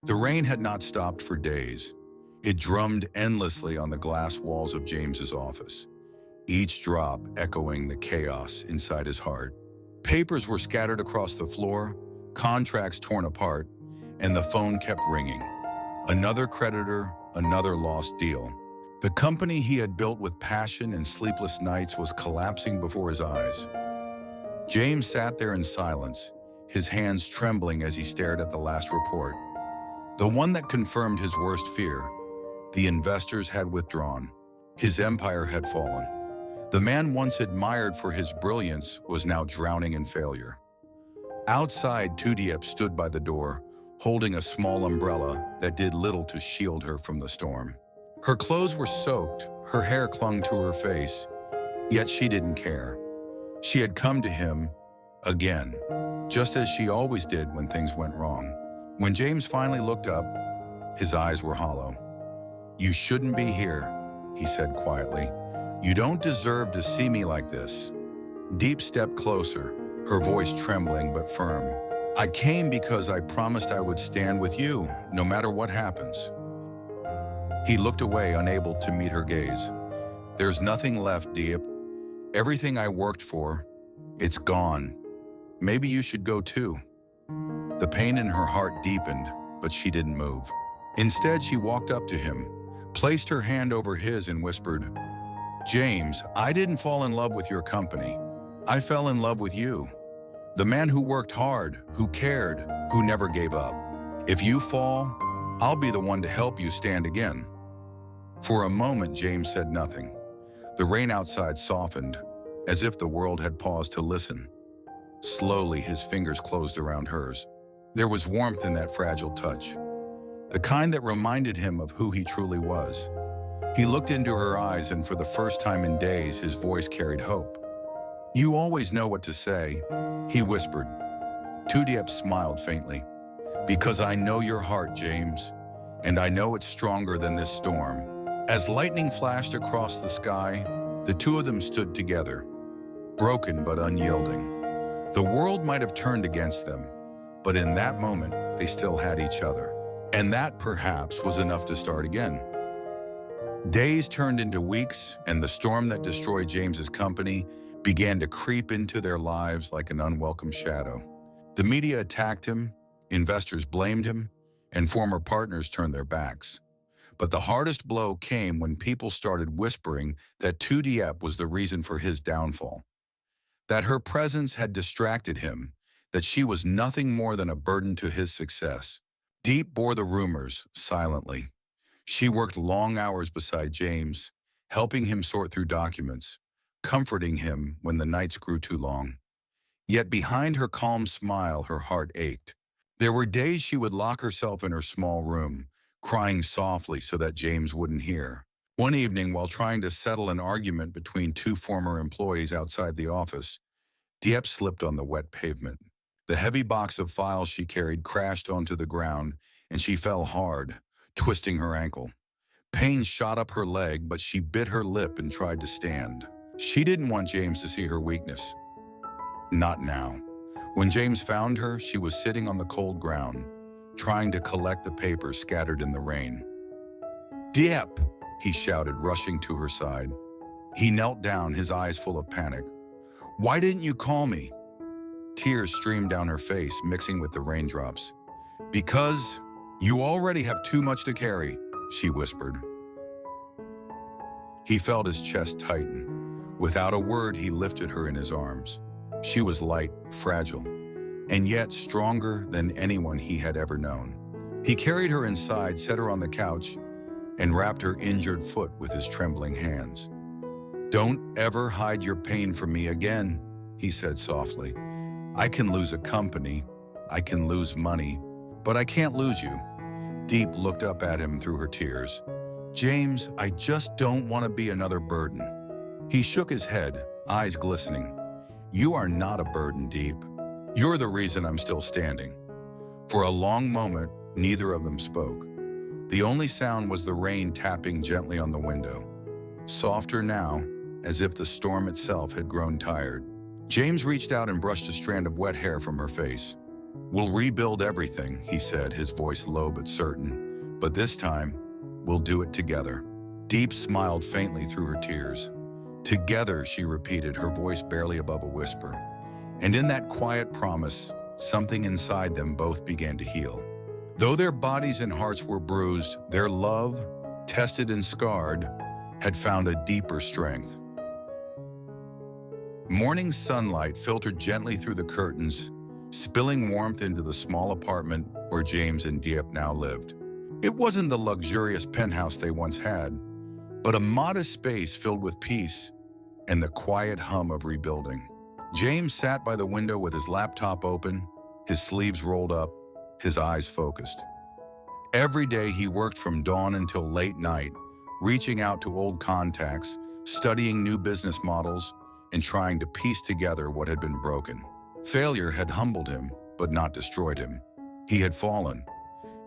The rain had not stopped for days. It drummed endlessly on the glass walls of James's office, each drop echoing the chaos inside his heart. Papers were scattered across the floor, contracts torn apart, and the phone kept ringing. Another creditor, another lost deal. The company he had built with passion and sleepless nights was collapsing before his eyes. James sat there in silence, his hands trembling as he stared at the last report. The one that confirmed his worst fear. The investors had withdrawn. His empire had fallen. The man once admired for his brilliance was now drowning in failure. Outside, Diep stood by the door, holding a small umbrella that did little to shield her from the storm. Her clothes were soaked, her hair clung to her face, yet she didn't care. She had come to him again, just as she always did when things went wrong. When James finally looked up, his eyes were hollow. "You shouldn't be here," he said quietly. "You don't deserve to see me like this." Diep stepped closer, her voice trembling but firm. "I came because I promised I would stand with you, no matter what happens." He looked away, unable to meet her gaze. "There's nothing left, Diep. Everything I worked for, it's gone. Maybe you should go too." The pain in her heart deepened, but she didn't move. Instead, she walked up to him, placed her hand over his and whispered, "James, I didn't fall in love with your company. I fell in love with you. The man who worked hard, who cared, who never gave up. If you fall, I'll be the one to help you stand again." For a moment, James said nothing. The rain outside softened, as if the world had paused to listen. Slowly, his fingers closed around hers. There was warmth in that fragile touch, the kind that reminded him of who he truly was. He looked into her eyes, and for the first time in days, his voice carried hope. "You always know what to say," he whispered. Diep smiled faintly. "Because I know your heart, James, and I know it's stronger than this storm." As lightning flashed across the sky, the two of them stood together, broken but unyielding. The world might have turned against them, but in that moment, they still had each other. And that, perhaps, was enough to start again. Days turned into weeks, and the storm that destroyed James's company began to creep into their lives like an unwelcome shadow. The media attacked him, investors blamed him, and former partners turned their backs. But the hardest blow came when people started whispering that Diep was the reason for his downfall, that her presence had distracted him, that she was nothing more than a burden to his success. Diep bore the rumors silently. She worked long hours beside James, helping him sort through documents, comforting him when the nights grew too long. Yet behind her calm smile, her heart ached. There were days she would lock herself in her small room, crying softly so that James wouldn't hear. One evening, while trying to settle an argument between two former employees outside the office, Diep slipped on the wet pavement. The heavy box of files she carried crashed onto the ground, and she fell hard, twisting her ankle. Pain shot up her leg, but she bit her lip and tried to stand. She didn't want James to see her weakness. Not now. When James found her, she was sitting on the cold ground, trying to collect the papers scattered in the rain. "Diep!" he shouted, rushing to her side. He knelt down, his eyes full of panic. "Why didn't you call me?" Tears streamed down her face, mixing with the raindrops. "Because you already have too much to carry," she whispered. He felt his chest tighten. Without a word, he lifted her in his arms. She was light, fragile, and yet stronger than anyone he had ever known. He carried her inside, set her on the couch, and wrapped her injured foot with his trembling hands. "Don't ever hide your pain from me again," he said softly. "I can lose a company, I can lose money, but I can't lose you." Diep looked up at him through her tears. "James, I just don't want to be another burden." He shook his head, eyes glistening. "You are not a burden, Diep. You're the reason I'm still standing." For a long moment, neither of them spoke. The only sound was the rain tapping gently on the window, softer now, as if the storm itself had grown tired. James reached out and brushed a strand of wet hair from her face. "We'll rebuild everything," he said, his voice low but certain. "But this time, we'll do it together." Diep smiled faintly through her tears. "Together," she repeated, her voice barely above a whisper. And in that quiet promise, something inside them both began to heal. Though their bodies and hearts were bruised, their love, tested and scarred, had found a deeper strength. Morning sunlight filtered gently through the curtains, spilling warmth into the small apartment where James and Diep now lived. It wasn't the luxurious penthouse they once had, but a modest space filled with peace and the quiet hum of rebuilding. James sat by the window with his laptop open, his sleeves rolled up, his eyes focused. Every day he worked from dawn until late night, reaching out to old contacts, studying new business models, and trying to piece together what had been broken. Failure had humbled him, but not destroyed him. He had fallen,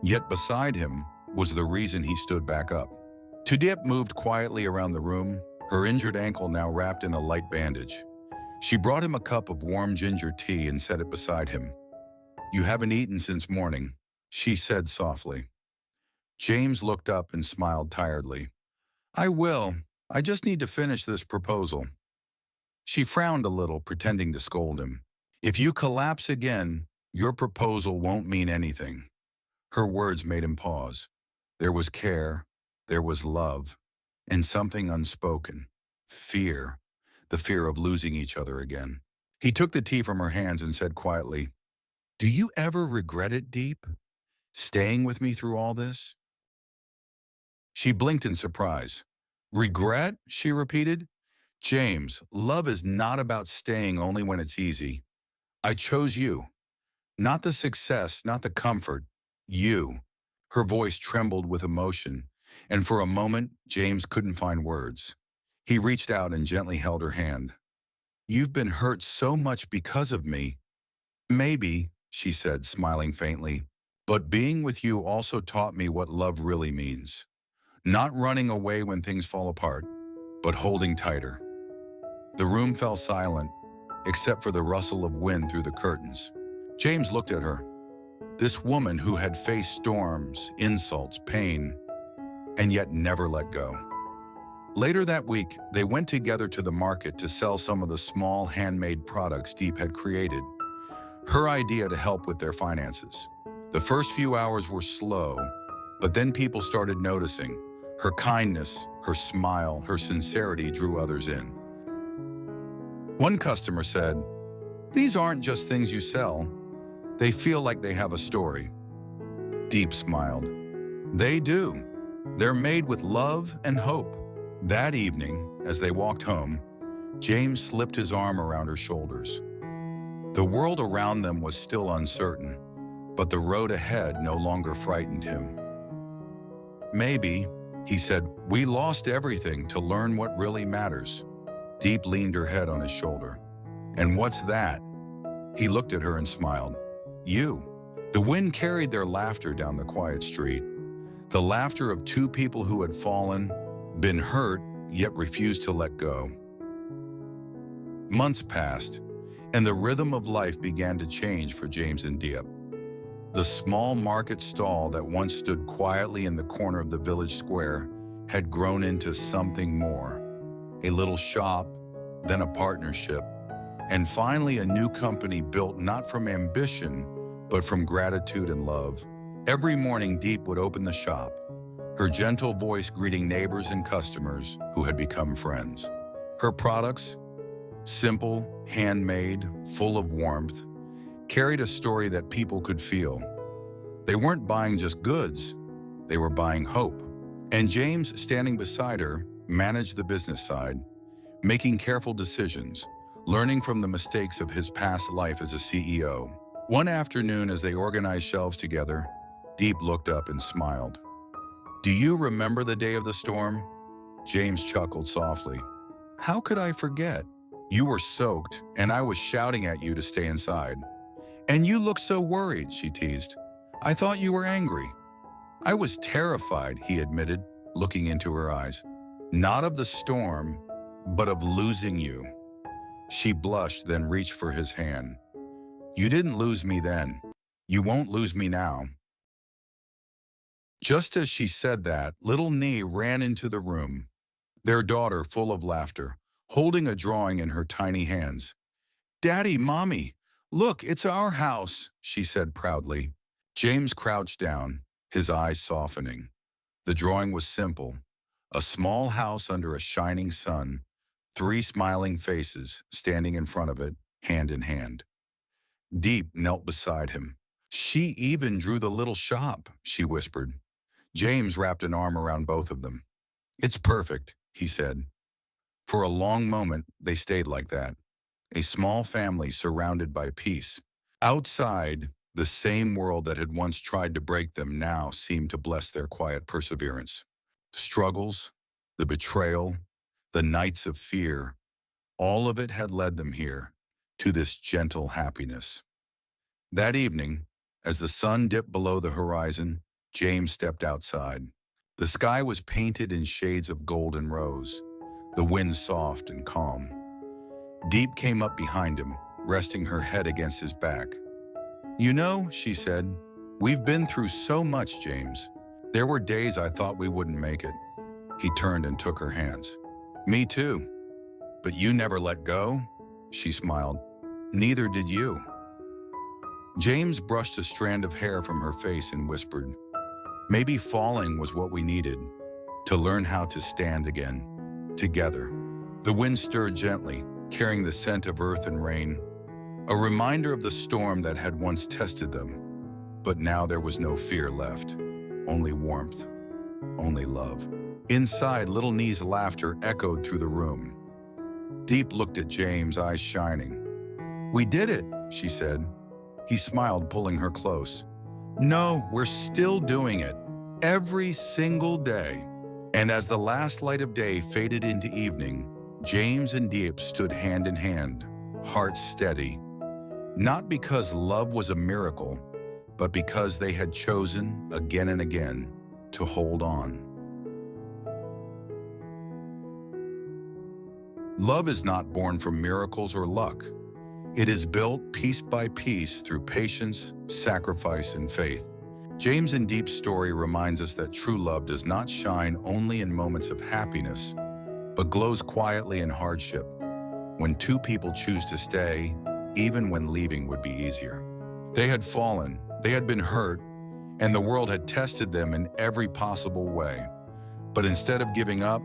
yet beside him was the reason he stood back up. Diep moved quietly around the room, her injured ankle now wrapped in a light bandage. She brought him a cup of warm ginger tea and set it beside him. "You haven't eaten since morning," she said softly. James looked up and smiled tiredly. "I will. I just need to finish this proposal." She frowned a little, pretending to scold him. "If you collapse again, your proposal won't mean anything." Her words made him pause. There was care, there was love, and something unspoken. Fear. The fear of losing each other again. He took the tea from her hands and said quietly, "Do you ever regret it, Diep? Staying with me through all this?" She blinked in surprise. "Regret?" she repeated. "James, love is not about staying only when it's easy. I chose you. Not the success, not the comfort. You." Her voice trembled with emotion, and for a moment, James couldn't find words. He reached out and gently held her hand. "You've been hurt so much because of me." "Maybe," she said, smiling faintly, "but being with you also taught me what love really means. Not running away when things fall apart, but holding tighter." The room fell silent, except for the rustle of wind through the curtains. James looked at her. This woman who had faced storms, insults, pain, and yet never let go. Later that week, they went together to the market to sell some of the small handmade products Diep had created, her idea to help with their finances. The first few hours were slow, but then people started noticing. Her kindness, her smile, her sincerity drew others in. One customer said, "These aren't just things you sell. They feel like they have a story." Diep smiled. "They do. They're made with love and hope." That evening, as they walked home, James slipped his arm around her shoulders. The world around them was still uncertain, but the road ahead no longer frightened him. "Maybe," he said, "we lost everything to learn what really matters." Diep leaned her head on his shoulder. "And what's that?" He looked at her and smiled. "You." The wind carried their laughter down the quiet street, the laughter of two people who had fallen, been hurt, yet refused to let go. Months passed, and the rhythm of life began to change for James and Diep. The small market stall that once stood quietly in the corner of the village square had grown into something more. A little shop, then a partnership, and finally a new company built not from ambition, but from gratitude and love. Every morning, Diep would open the shop, her gentle voice greeting neighbors and customers who had become friends. Her products, simple, handmade, full of warmth, carried a story that people could feel. They weren't buying just goods, they were buying hope. And James, standing beside her, managed the business side, making careful decisions, learning from the mistakes of his past life as a CEO. One afternoon, as they organized shelves together, Diep looked up and smiled. "Do you remember the day of the storm?" James chuckled softly. "How could I forget? You were soaked, and I was shouting at you to stay inside. And you looked so worried," she teased. "I thought you were angry." "I was terrified," he admitted, looking into her eyes. "Not of the storm, but of losing you." She blushed, then reached for his hand. "You didn't lose me then. You won't lose me now." Just as she said that, little Nee ran into the room, their daughter full of laughter, holding a drawing in her tiny hands. "Daddy, Mommy, look, it's our house," she said proudly. James crouched down, his eyes softening. The drawing was simple: a small house under a shining sun, three smiling faces standing in front of it, hand in hand. Diep knelt beside him. "She even drew the little shop," she whispered. James wrapped an arm around both of them. "It's perfect," he said. For a long moment, they stayed like that, a small family surrounded by peace. Outside, the same world that had once tried to break them now seemed to bless their quiet perseverance. The struggles, the betrayal, the nights of fear, all of it had led them here, to this gentle happiness. That evening, as the sun dipped below the horizon, James stepped outside. The sky was painted in shades of gold and rose, the wind soft and calm. Diep came up behind him, resting her head against his back. "You know," she said, "we've been through so much, James. There were days I thought we wouldn't make it." He turned and took her hands. "Me too. But you never let go," she smiled. "Neither did you." James brushed a strand of hair from her face and whispered, "Maybe falling was what we needed, to learn how to stand again, together." The wind stirred gently, carrying the scent of earth and rain, a reminder of the storm that had once tested them. But now there was no fear left, only warmth, only love. Inside, little Nee's laughter echoed through the room. Diep looked at James, eyes shining. "We did it," she said. He smiled, pulling her close. "No, we're still doing it, every single day." And as the last light of day faded into evening, James and Diep stood hand in hand, hearts steady. Not because love was a miracle, but because they had chosen, again and again, to hold on. Love is not born from miracles or luck. It is built piece by piece through patience, sacrifice, and faith. James and Diep's story reminds us that true love does not shine only in moments of happiness, but glows quietly in hardship, when two people choose to stay, even when leaving would be easier. They had fallen, they had been hurt, and the world had tested them in every possible way. But instead of giving up,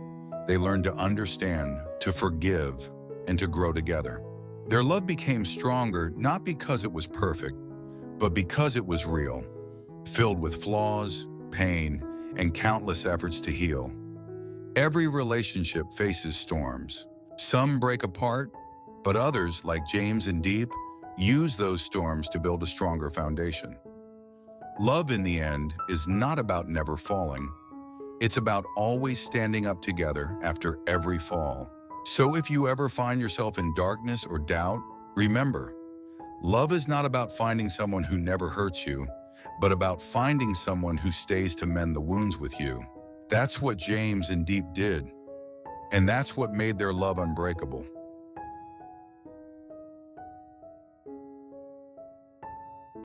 they learned to understand, to forgive, and to grow together. Their love became stronger not because it was perfect, but because it was real, filled with flaws, pain, and countless efforts to heal. Every relationship faces storms. Some break apart, but others, like James and Diep, use those storms to build a stronger foundation. Love, in the end, is not about never falling. It's about always standing up together after every fall. So if you ever find yourself in darkness or doubt, remember, love is not about finding someone who never hurts you, but about finding someone who stays to mend the wounds with you. That's what James and Diep did, and that's what made their love unbreakable.